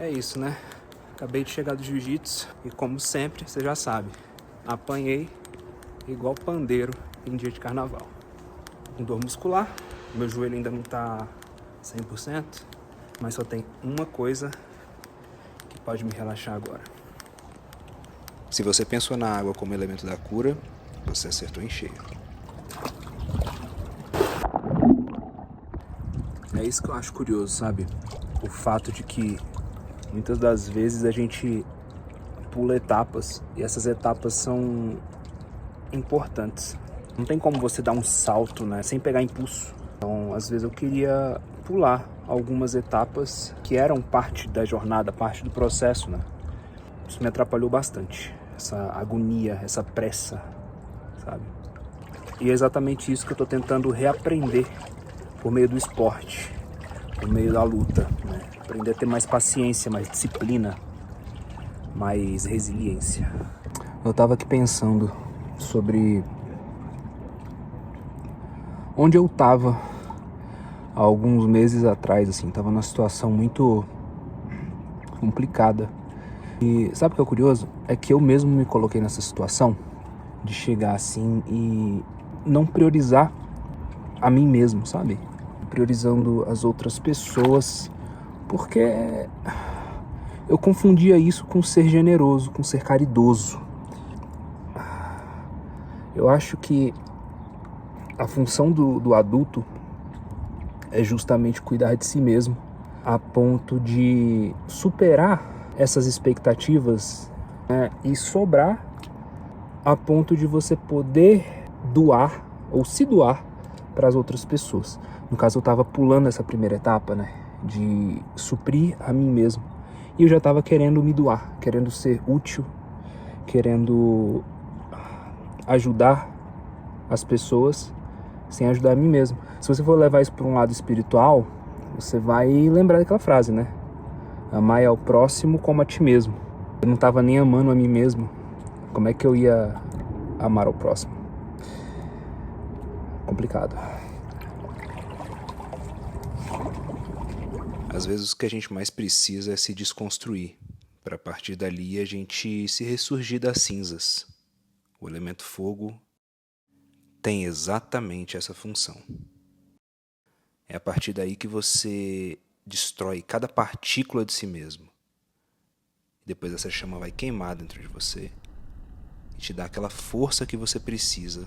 É isso, né? Acabei de chegar do jiu-jitsu e, como sempre, você já sabe, apanhei igual pandeiro em dia de carnaval. Com dor muscular, meu joelho ainda não tá 100%, mas só tem uma coisa que pode me relaxar agora. Se você pensou na água como elemento da cura, você acertou em cheio. É isso que eu acho curioso, sabe? O fato de que muitas das vezes a gente pula etapas e essas etapas são importantes. Não tem como você dar um salto, né, sem pegar impulso. Então, às vezes eu queria pular algumas etapas que eram parte da jornada, parte do processo, né? Isso me atrapalhou bastante. Essa agonia, essa pressa, sabe? E é exatamente isso que eu tô tentando reaprender por meio do esporte, por meio da luta, né? Aprender a ter mais paciência, mais disciplina, mais resiliência. Eu tava aqui pensando sobre onde eu tava há alguns meses atrás, assim, tava numa situação muito complicada. E sabe o que é curioso? É que eu mesmo me coloquei nessa situação de chegar assim e não priorizar a mim mesmo, sabe? Priorizando as outras pessoas, porque eu confundia isso com ser generoso, com ser caridoso. Eu acho que a função do adulto é justamente cuidar de si mesmo, a ponto de superar essas expectativas, né, e sobrar a ponto de você poder doar ou se doar para as outras pessoas. No caso, eu estava pulando essa primeira etapa, né, de suprir a mim mesmo. E eu já estava querendo me doar, querendo ser útil, querendo ajudar as pessoas sem ajudar a mim mesmo. Se você for levar isso para um lado espiritual, você vai lembrar daquela frase, né? Amar ao próximo como a ti mesmo. Eu não estava nem amando a mim mesmo. Como é que eu ia amar ao próximo? Complicado. Às vezes o que a gente mais precisa é se desconstruir, para a partir dali a gente se ressurgir das cinzas. O elemento fogo tem exatamente essa função. É a partir daí que você destrói cada partícula de si mesmo. Depois essa chama vai queimar dentro de você e te dá aquela força que você precisa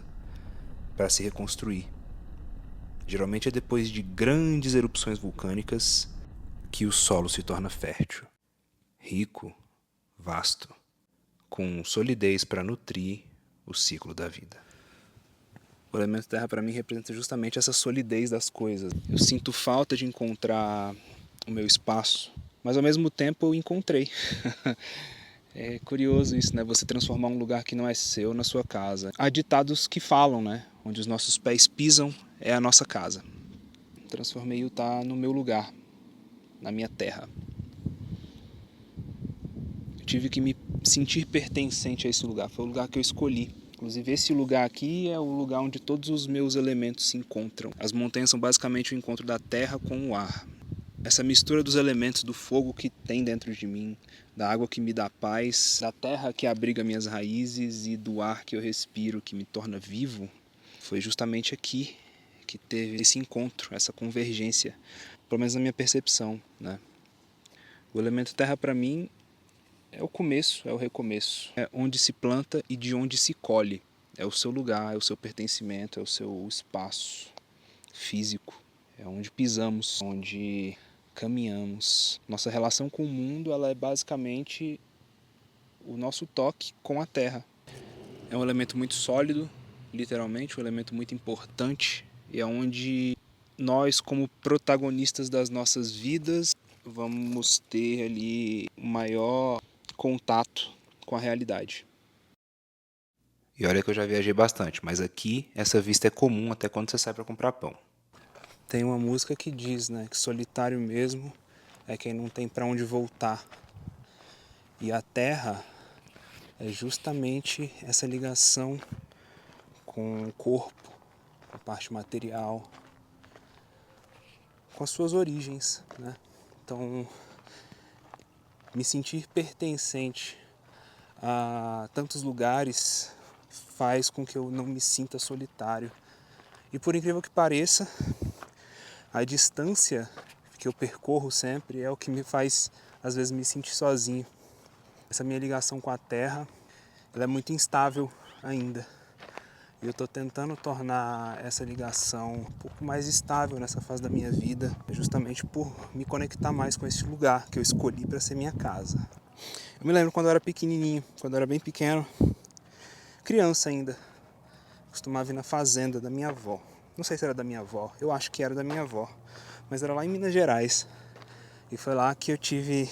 para se reconstruir. Geralmente é depois de grandes erupções vulcânicas que o solo se torna fértil, rico, vasto, com solidez para nutrir o ciclo da vida. O elemento terra para mim representa justamente essa solidez das coisas. Eu sinto falta de encontrar o meu espaço, mas ao mesmo tempo eu encontrei. É curioso isso, né? Você transformar um lugar que não é seu na sua casa. Há ditados que falam, né? Onde os nossos pés pisam é a nossa casa. Transformei Utah no meu lugar, na minha terra. Eu tive que me sentir pertencente a esse lugar. Foi o lugar que eu escolhi. Inclusive, esse lugar aqui é o lugar onde todos os meus elementos se encontram. As montanhas são basicamente o encontro da terra com o ar. Essa mistura dos elementos do fogo que tem dentro de mim, da água que me dá paz, da terra que abriga minhas raízes e do ar que eu respiro, que me torna vivo, foi justamente aqui que teve esse encontro, essa convergência, pelo menos na minha percepção, né? O elemento terra para mim é o começo, é o recomeço, é onde se planta e de onde se colhe, é o seu lugar, é o seu pertencimento, é o seu espaço físico, é onde pisamos, onde caminhamos. Nossa relação com o mundo, ela é basicamente o nosso toque com a terra. É um elemento muito sólido, literalmente, um elemento muito importante, e é onde nós, como protagonistas das nossas vidas, vamos ter ali um maior contato com a realidade. E olha que eu já viajei bastante, mas aqui essa vista é comum até quando você sai para comprar pão. Tem uma música que diz, né, que solitário mesmo é quem não tem para onde voltar. E a terra é justamente essa ligação com o corpo, com a parte material, com as suas origens, né? Então, Me sentir pertencente a tantos lugares faz com que eu não me sinta solitário. E por incrível que pareça, a distância que eu percorro sempre é o que me faz, às vezes, me sentir sozinho. Essa minha ligação com a terra, ela é muito instável ainda. E eu estou tentando tornar essa ligação um pouco mais estável nessa fase da minha vida, justamente por me conectar mais com esse lugar que eu escolhi para ser minha casa. Eu me lembro quando eu era pequenininho, quando eu era bem pequeno, criança ainda, costumava ir na fazenda da minha avó. Não sei se era da minha avó, eu acho que era da minha avó, mas era lá em Minas Gerais. E foi lá que eu tive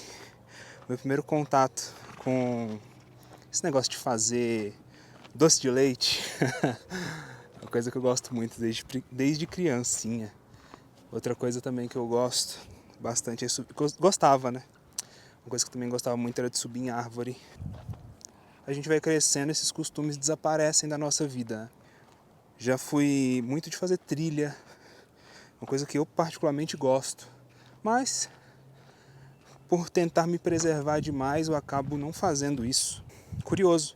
meu primeiro contato com esse negócio de fazer doce de leite. Uma coisa que eu gosto muito desde criancinha. Outra coisa também que eu gosto bastante é gostava, né? Uma coisa que eu também gostava muito era de subir em árvore. A gente vai crescendo, esses costumes desaparecem da nossa vida, né? Já fui muito de fazer trilha, uma coisa que eu particularmente gosto. Mas, por tentar me preservar demais, eu acabo não fazendo isso. Curioso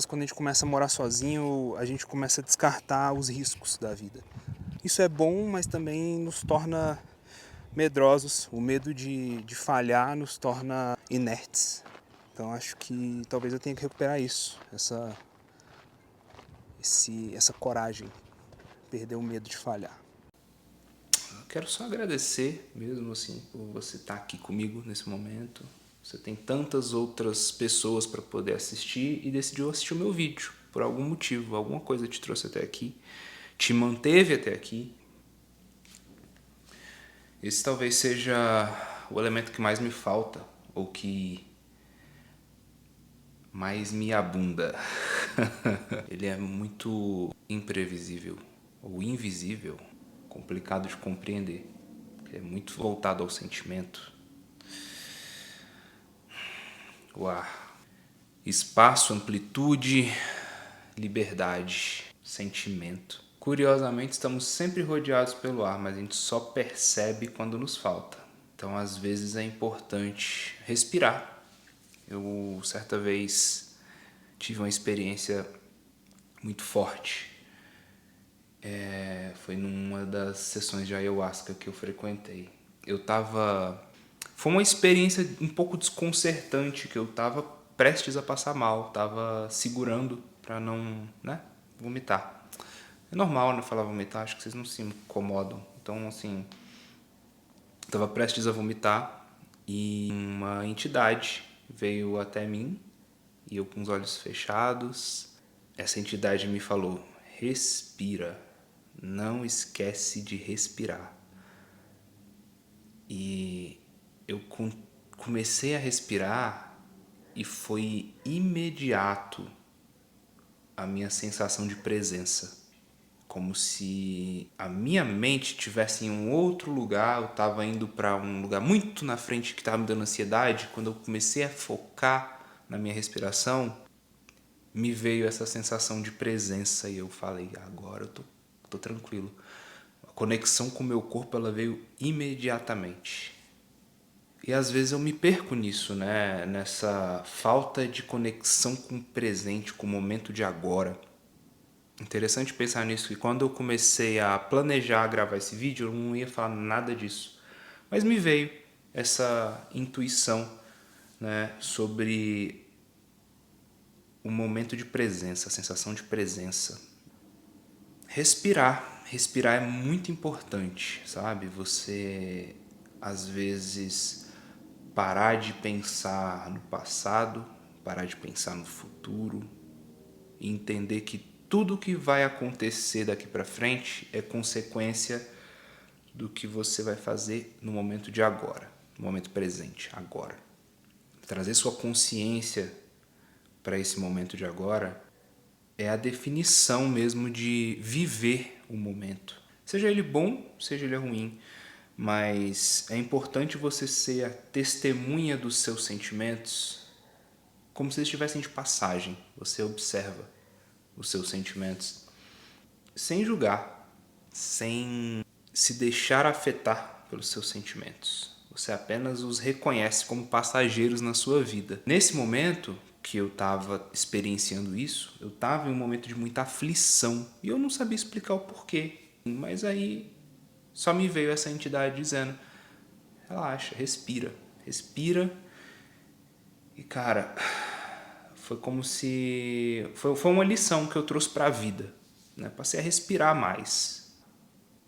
quando a gente começa a morar sozinho, a gente começa a descartar os riscos da vida. Isso é bom, mas também nos torna medrosos. O medo de falhar nos torna inertes. Então acho que talvez eu tenha que recuperar isso, essa coragem, perder o medo de falhar. Eu quero só agradecer mesmo assim por você estar aqui comigo nesse momento. Você tem tantas outras pessoas para poder assistir e decidiu assistir o meu vídeo por algum motivo, alguma coisa te trouxe até aqui, te manteve até aqui. Esse talvez seja o elemento que mais me falta ou que mais me abunda. Ele é muito imprevisível ou invisível, complicado de compreender. É muito voltado ao sentimento. O ar. Espaço, amplitude, liberdade, sentimento. Curiosamente, estamos sempre rodeados pelo ar, mas a gente só percebe quando nos falta. Então, às vezes, é importante respirar. Eu, certa vez, tive uma experiência muito forte. Foi numa das sessões de ayahuasca que eu frequentei. Foi uma experiência um pouco desconcertante, que eu tava prestes a passar mal, tava segurando pra não, né, vomitar. É normal, né, falar vomitar, acho que vocês não se incomodam. Então, assim, tava prestes a vomitar e uma entidade veio até mim e eu com os olhos fechados. Essa entidade me falou: respira, não esquece de respirar. E eu comecei a respirar e foi imediato a minha sensação de presença. Como se a minha mente tivesse em um outro lugar, eu estava indo para um lugar muito na frente que estava me dando ansiedade. Quando eu comecei a focar na minha respiração, me veio essa sensação de presença e eu falei: agora eu tô tranquilo. A conexão com o meu corpo, ela veio imediatamente. E às vezes eu me perco nisso, né? Nessa falta de conexão com o presente, com o momento de agora. Interessante pensar nisso, que quando eu comecei a planejar gravar esse vídeo, eu não ia falar nada disso. Mas me veio essa intuição, né, sobre o momento de presença, a sensação de presença. Respirar é muito importante, sabe? Você, às vezes, parar de pensar no passado, parar de pensar no futuro e entender que tudo que vai acontecer daqui para frente é consequência do que você vai fazer no momento de agora, no momento presente, agora. Trazer sua consciência para esse momento de agora é a definição mesmo de viver o momento. Seja ele bom, seja ele ruim, mas é importante você ser a testemunha dos seus sentimentos como se eles estivessem de passagem. Você observa os seus sentimentos sem julgar, sem se deixar afetar pelos seus sentimentos. Você apenas os reconhece como passageiros na sua vida. Nesse momento que eu estava experienciando isso, eu estava em um momento de muita aflição e eu não sabia explicar o porquê. Mas aí só me veio essa entidade dizendo: relaxa, respira, respira. E cara, foi como se... Foi uma lição que eu trouxe para a vida, né? Passei a respirar mais.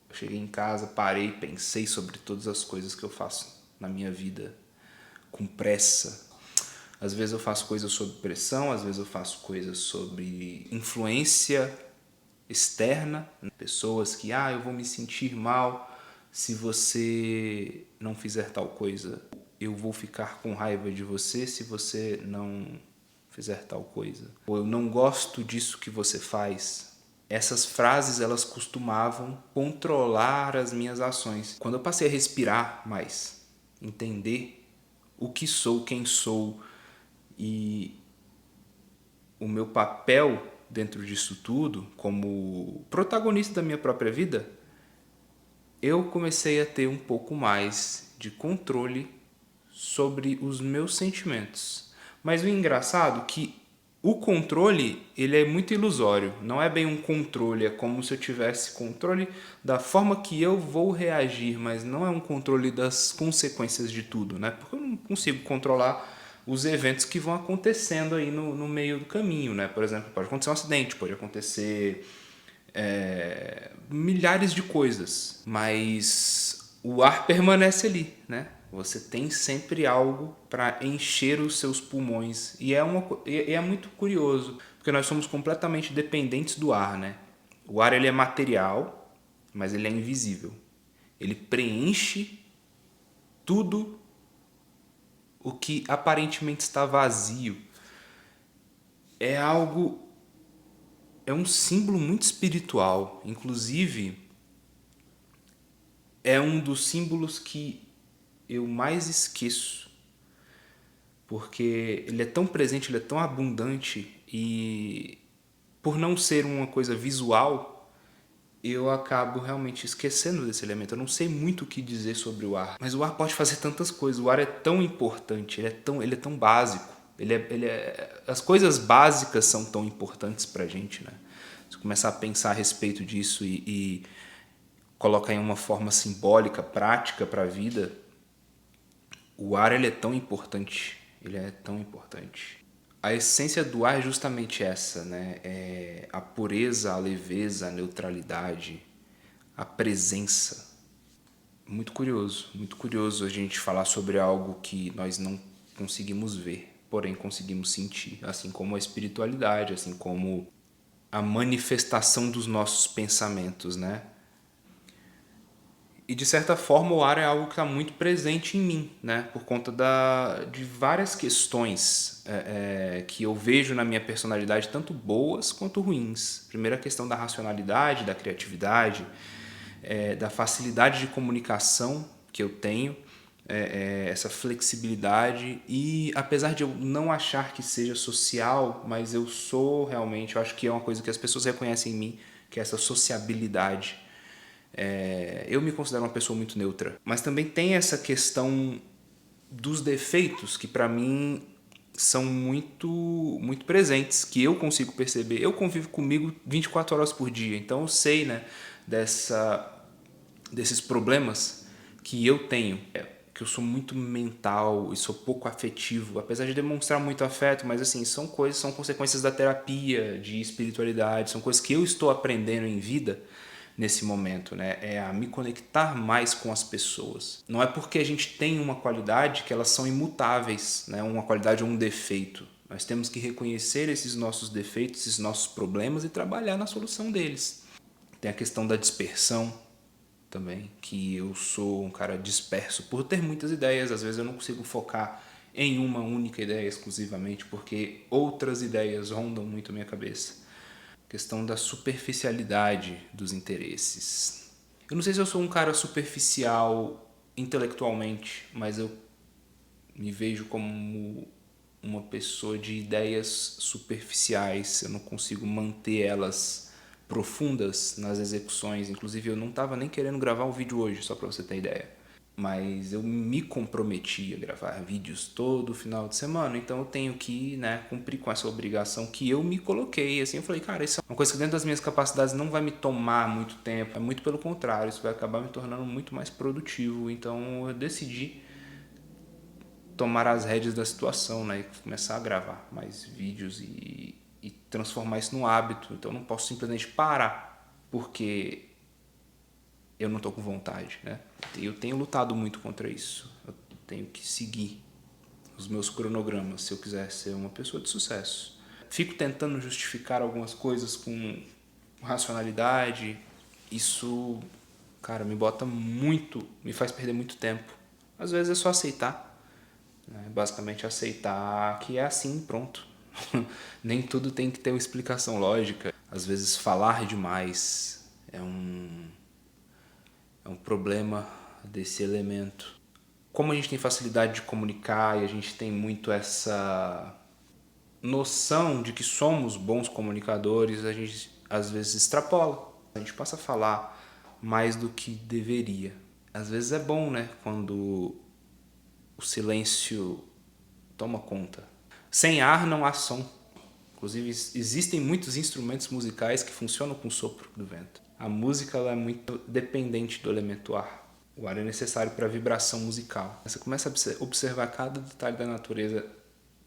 Eu cheguei em casa, parei, pensei sobre todas as coisas que eu faço na minha vida com pressa. Às vezes eu faço coisas sob pressão, às vezes eu faço coisas sobre influência externa. Pessoas que, eu vou me sentir mal se você não fizer tal coisa. Eu vou ficar com raiva de você se você não fizer tal coisa. Ou eu não gosto disso que você faz. Essas frases, elas costumavam controlar as minhas ações. Quando eu passei a respirar mais, entender o que sou, quem sou e o meu papel dentro disso tudo, como protagonista da minha própria vida, eu comecei a ter um pouco mais de controle sobre os meus sentimentos. Mas o engraçado é que o controle, ele é muito ilusório. Não é bem um controle, é como se eu tivesse controle da forma que eu vou reagir, mas não é um controle das consequências de tudo, né? Porque eu não consigo controlar os eventos que vão acontecendo aí no meio do caminho, né? Por exemplo, pode acontecer um acidente, pode acontecer milhares de coisas, mas o ar permanece ali, né? Você tem sempre algo para encher os seus pulmões e é muito curioso, porque nós somos completamente dependentes do ar, né? O ar, ele é material, mas ele é invisível. Ele preenche tudo o que aparentemente está vazio. É um símbolo muito espiritual. Inclusive, é um dos símbolos que eu mais esqueço, porque ele é tão presente, ele é tão abundante e, por não ser uma coisa visual, eu acabo realmente esquecendo desse elemento. Eu não sei muito o que dizer sobre o ar, mas o ar pode fazer tantas coisas. O ar é tão importante, ele é tão básico. As coisas básicas são tão importantes pra gente, né? Se começar a pensar a respeito disso e colocar em uma forma simbólica, prática para a vida, o ar, ele é tão importante. Ele é tão importante. A essência do ar é justamente essa, né? É a pureza, a leveza, a neutralidade, a presença. Muito curioso a gente falar sobre algo que nós não conseguimos ver, porém conseguimos sentir, assim como a espiritualidade, assim como a manifestação dos nossos pensamentos, né? E de certa forma o ar é algo que está muito presente em mim, né? Por conta de várias questões que eu vejo na minha personalidade, tanto boas quanto ruins. Primeiro, a questão da racionalidade, da criatividade, da facilidade de comunicação que eu tenho, essa flexibilidade. E apesar de eu não achar que seja social, mas eu sou realmente, eu acho que é uma coisa que as pessoas reconhecem em mim, que é essa sociabilidade. Eu me considero uma pessoa muito neutra, mas também tem essa questão dos defeitos que para mim são muito presentes, que eu consigo perceber. Eu convivo comigo 24 horas por dia, então eu sei, né, desses problemas que eu tenho. Que eu sou muito mental e sou pouco afetivo, apesar de demonstrar muito afeto, mas assim, são consequências da terapia, de espiritualidade, são coisas que eu estou aprendendo em vida nesse momento, né? É a me conectar mais com as pessoas. Não é porque a gente tem uma qualidade que elas são imutáveis, né? Uma qualidade ou um defeito. Nós temos que reconhecer esses nossos defeitos, esses nossos problemas e trabalhar na solução deles. Tem a questão da dispersão também, que eu sou um cara disperso por ter muitas ideias. Às vezes eu não consigo focar em uma única ideia exclusivamente, porque outras ideias rondam muito a minha cabeça. Questão da superficialidade dos interesses. Eu não sei se eu sou um cara superficial intelectualmente, mas eu me vejo como uma pessoa de ideias superficiais. Eu não consigo manter elas profundas nas execuções. Inclusive, eu não estava nem querendo gravar um vídeo hoje, só para você ter ideia. mas eu me comprometi a gravar vídeos todo final de semana, então eu tenho que, né, cumprir com essa obrigação que eu me coloquei. Assim, eu falei, cara, isso é uma coisa que dentro das minhas capacidades não vai me tomar muito tempo, é muito pelo contrário, isso vai acabar me tornando muito mais produtivo. Então eu decidi tomar as rédeas da situação, né, e começar a gravar mais vídeos e transformar isso num hábito. Então eu não posso simplesmente parar porque eu não tô com vontade, né? Eu tenho lutado muito contra isso. Eu tenho que seguir os meus cronogramas se eu quiser ser uma pessoa de sucesso. Fico tentando justificar algumas coisas com racionalidade. Isso, cara, me bota muito, me faz perder muito tempo. Às vezes é só aceitar, né? Basicamente aceitar que é assim, pronto. Nem tudo tem que ter uma explicação lógica. Às vezes falar demais é um problema desse elemento. Como a gente tem facilidade de comunicar e a gente tem muito essa noção de que somos bons comunicadores, a gente às vezes extrapola. A gente passa a falar mais do que deveria. Às vezes é bom, né, quando o silêncio toma conta. Sem ar não há som. Inclusive, existem muitos instrumentos musicais que funcionam com o sopro do vento. A música ela é muito dependente do elemento ar. O ar é necessário para a vibração musical. Você começa a observar cada detalhe da natureza,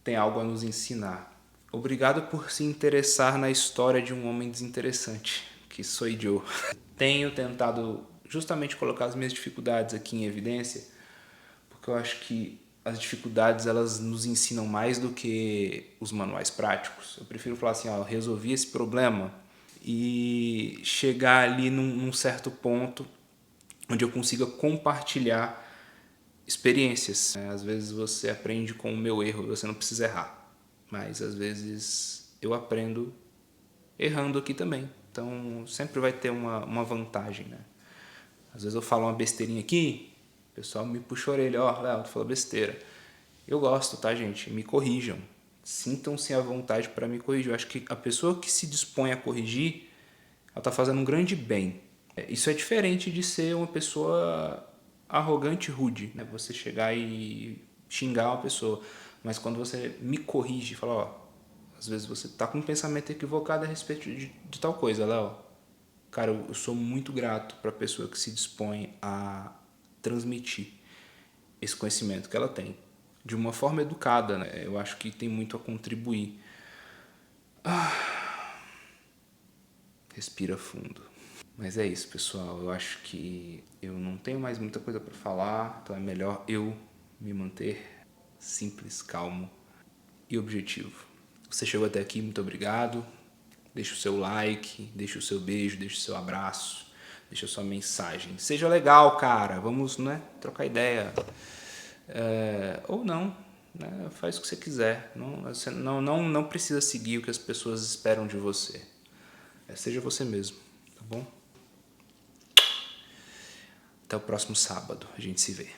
tem algo a nos ensinar. Obrigado por se interessar na história de um homem desinteressante, que sou eu. Tenho tentado justamente colocar as minhas dificuldades aqui em evidência, porque eu acho que as dificuldades elas nos ensinam mais do que os manuais práticos. Eu prefiro falar assim, ó, eu resolvi esse problema e chegar ali num certo ponto onde eu consiga compartilhar experiências. Às vezes você aprende com o meu erro, você não precisa errar, mas às vezes eu aprendo errando aqui também. Então sempre vai ter uma vantagem, né? Às vezes eu falo uma besteirinha aqui, o pessoal me puxa a orelha, ó, Léo, tu falou besteira. Eu gosto, tá, gente? Me corrijam. Sintam-se à vontade para me corrigir. Eu acho que a pessoa que se dispõe a corrigir, ela tá fazendo um grande bem. Isso é diferente de ser uma pessoa arrogante e rude, né? Você chegar e xingar uma pessoa. Mas quando você me corrige e fala, ó, às vezes você tá com um pensamento equivocado a respeito de tal coisa, Léo. Cara, eu sou muito grato para a pessoa que se dispõe a transmitir esse conhecimento que ela tem. De uma forma educada, né? Eu acho que tem muito a contribuir. Respira fundo. Mas é isso, pessoal. Eu acho que eu não tenho mais muita coisa para falar, então é melhor eu me manter simples, calmo e objetivo. Você chegou até aqui, muito obrigado. Deixa o seu like, deixa o seu beijo, deixa o seu abraço, deixa a sua mensagem. Seja legal, cara. Vamos, né, trocar ideia. Ou não, né? Faz o que você quiser. Você não precisa seguir o que as pessoas esperam de você. Seja você mesmo, tá bom? Até o próximo sábado. A gente se vê.